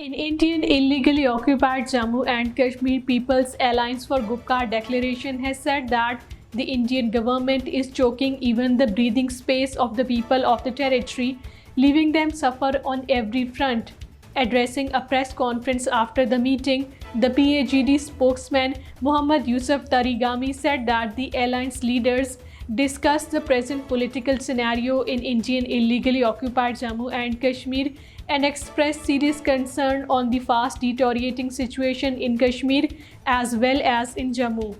In Indian illegally occupied Jammu and Kashmir People's Alliance for Gupkar declaration has said that the Indian government is choking even the breathing space of the people of the territory, leaving them suffer on every front. Addressing a press conference after the meeting, the PAGD spokesman Muhammad Yusuf Tarigami said that the alliance leaders discussed the present political scenario in Indian illegally occupied Jammu and Kashmir and expressed serious concern on the fast deteriorating situation in Kashmir as well as in Jammu.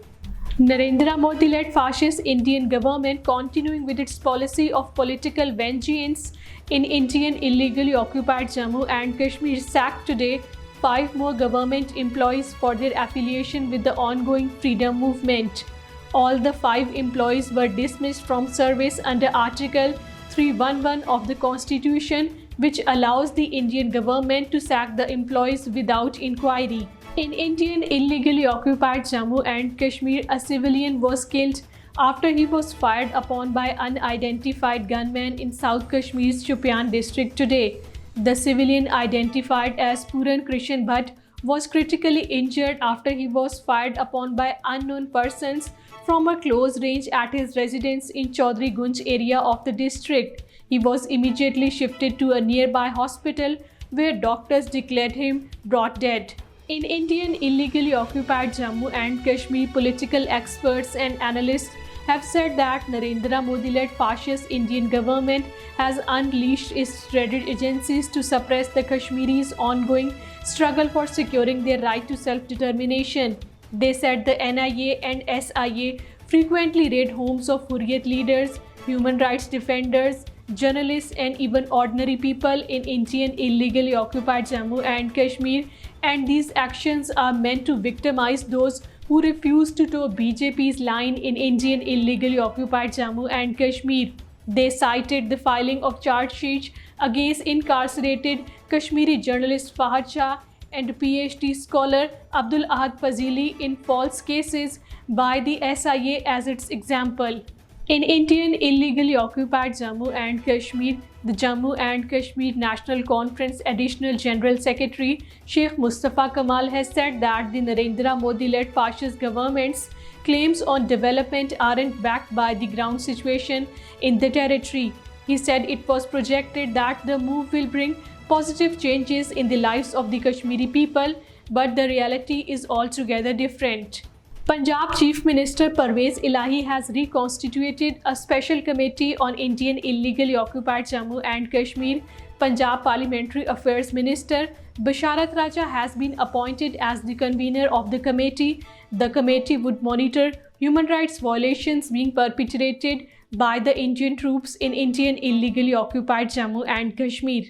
Narendra Modi-led fascist Indian government continuing with its policy of political vengeance in Indian illegally occupied Jammu and Kashmir sacked today 5 more government employees for their affiliation with the ongoing freedom movement. All the 5 employees were dismissed from service under Article 311 of the Constitution, which allows the Indian government to sack the employees without inquiry. In Indian illegally occupied Jammu and Kashmir, a civilian was killed after he was fired upon by unidentified gunmen in South Kashmir's Shopian district today. The civilian, identified as Puran Krishan Bhatt, was critically injured after he was fired upon by unknown persons from a close range at his residence in Chaudhry Gunj area of the district. He was immediately shifted to a nearby hospital where doctors declared him brought dead. In Indian illegally occupied Jammu and Kashmir, political experts and analysts have said that Narendra Modi-led fascist Indian government has unleashed its dreaded agencies to suppress the Kashmiris' ongoing struggle for securing their right to self-determination. They said the NIA and SIA frequently raid homes of Hurriyat leaders, human rights defenders, journalists and even ordinary people in Indian illegally occupied Jammu and Kashmir, and these actions are meant to victimize those who refuse to toe BJP's line in Indian illegally occupied Jammu and Kashmir. They cited the filing of charge sheets against incarcerated Kashmiri journalist Fahad Shah and PhD scholar Abdul Ahad Fazili in false cases by the SIA as its example. In Indian illegally occupied Jammu and Kashmir, the Jammu and Kashmir National Conference Additional General Secretary Sheikh Mustafa Kamal has said that the Narendra Modi-led fascist government's claims on development aren't backed by the ground situation in the territory. He said it was projected that the move will bring positive changes in the lives of the Kashmiri people, but the reality is altogether different. Punjab Chief Minister Parvez Ilahi has reconstituted a special committee on Indian illegally occupied Jammu and Kashmir. Punjab Parliamentary Affairs Minister Basharat Raja has been appointed as the convener of the committee. The committee would monitor human rights violations being perpetrated by the Indian troops in Indian illegally occupied Jammu and Kashmir.